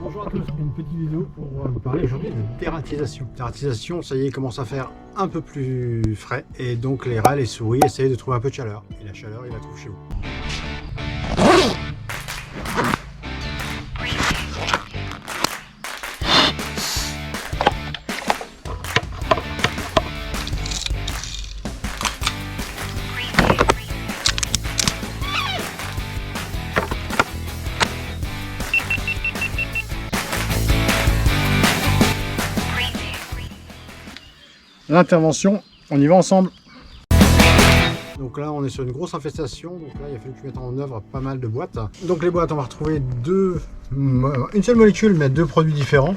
Bonjour à tous, une petite vidéo pour vous parler aujourd'hui de dératisation. Dératisation, ça y est, commence à faire un peu plus frais et donc les rats, les souris essayent de trouver un peu de chaleur. Et la chaleur, ils la trouvent chez vous. L'intervention, on y va ensemble. Donc là on est sur une grosse infestation, donc là il a fallu que je mette en œuvre pas mal de boîtes. Donc les boîtes, on va retrouver une seule molécule mais deux produits différents.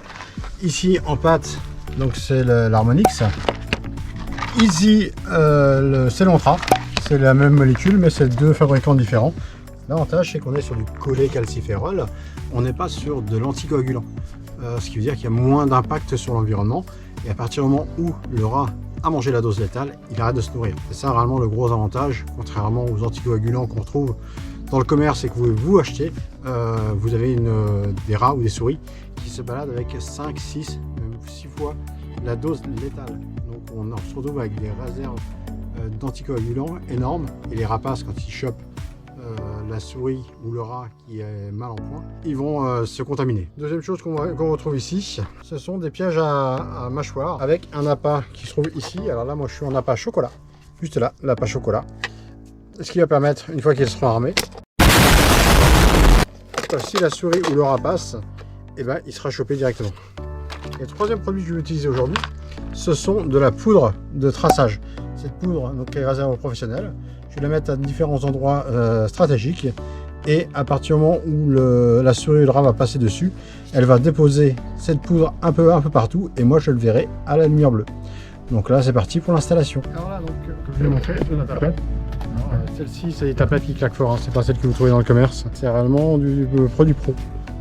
Ici en pâte, donc c'est l'Harmonix. Ici c'est l'Ontra, c'est la même molécule mais c'est deux fabricants différents. L'avantage c'est qu'on est sur du cholécalciférol, on n'est pas sur de l'anticoagulant. Ce qui veut dire qu'il y a moins d'impact sur l'environnement. Et à partir du moment où le rat a mangé la dose létale, il arrête de se nourrir. C'est ça vraiment le gros avantage, contrairement aux anticoagulants qu'on trouve dans le commerce et que vous achetez. Vous avez des rats ou des souris qui se baladent avec 5, 6, même 6 fois la dose létale. Donc on se retrouve avec des réserves d'anticoagulants énormes. Et les rapaces, quand ils chopent la souris ou le rat qui est mal en point, ils vont se contaminer. Deuxième chose qu'on retrouve ici, ce sont des pièges à mâchoire avec un appât qui se trouve ici. Alors là, moi je suis en appât chocolat, juste là, l'appât chocolat. Ce qui va permettre, une fois qu'ils seront armés, si la souris ou le rat passe, et ben, il sera chopé directement. Et le troisième produit que je vais utiliser aujourd'hui, ce sont de la poudre de traçage. Cette poudre donc, est réservée aux professionnels. Je vais la mettre à différents endroits stratégiques et à partir du moment où la souris ou le rat va passer dessus, elle va déposer cette poudre un peu partout et moi je le verrai à la lumière bleue. Donc là c'est parti pour l'installation. Alors là donc comme je l'ai montré, c'est la tapette. Celle-ci c'est des tapettes qui claquent fort, hein. C'est pas celle que vous trouvez dans le commerce, c'est réellement du produit pro.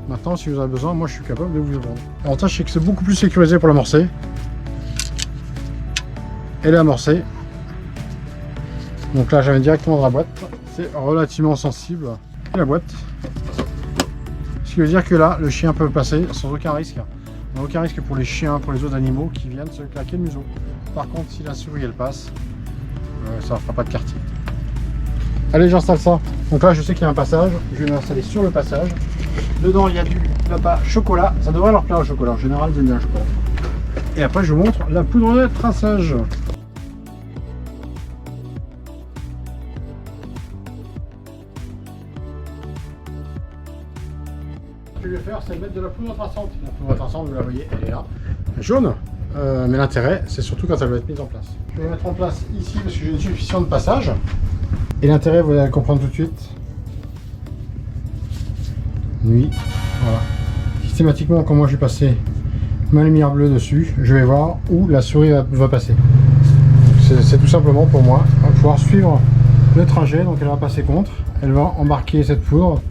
Maintenant si vous en avez besoin, moi je suis capable de vous le vendre. L'avantage c'est que c'est beaucoup plus sécurisé pour l'amorcer. Elle est amorcée. Donc là j'avais directement dans la boîte, c'est relativement sensible. Et la boîte, ce qui veut dire que là le chien peut passer sans aucun risque. Il n'y a aucun risque pour les chiens, pour les autres animaux qui viennent se claquer le museau. Par contre si la souris elle passe, ça ne fera pas de quartier. Allez, j'installe ça. Donc là je sais qu'il y a un passage, je vais l'installer sur le passage. Dedans il y a du appât chocolat, ça devrait leur plaire le chocolat, en général ils aiment bien le chocolat. Et après je vous montre la poudre de traçage. Ce que je vais faire, c'est mettre de la poudre traçante. La poudre traçante, vous la voyez, elle est là, jaune. Mais l'intérêt, c'est surtout quand elle va être mise en place. Je vais la mettre en place ici parce que j'ai une suffision de passage. Et l'intérêt, vous allez le comprendre tout de suite. Nuit, voilà. Systématiquement, quand moi je vais passer ma lumière bleue dessus, je vais voir où la souris va passer. C'est tout simplement pour moi, on va pouvoir suivre le trajet. Donc elle va passer contre, elle va embarquer cette poudre.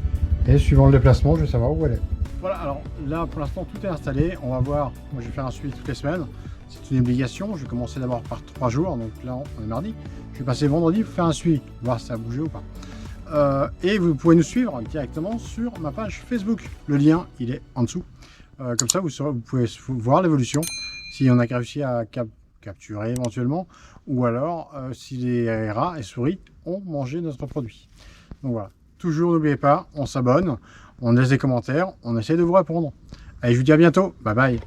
Et suivant le déplacement, je vais savoir où elle est. Voilà, alors là pour l'instant tout est installé. On va voir, moi je vais faire un suivi toutes les semaines. C'est une obligation, je vais commencer d'abord par 3 jours. Donc là on est mardi. Je vais passer vendredi pour faire un suivi, voir si ça a bougé ou pas. Et vous pouvez nous suivre directement sur ma page Facebook. Le lien il est en dessous. Comme ça vous pouvez voir l'évolution. Si on a réussi à capturer éventuellement. Ou alors si les rats et souris ont mangé notre produit. Donc voilà. Toujours, n'oubliez pas, on s'abonne, on laisse des commentaires, on essaie de vous répondre. Allez, je vous dis à bientôt. Bye bye.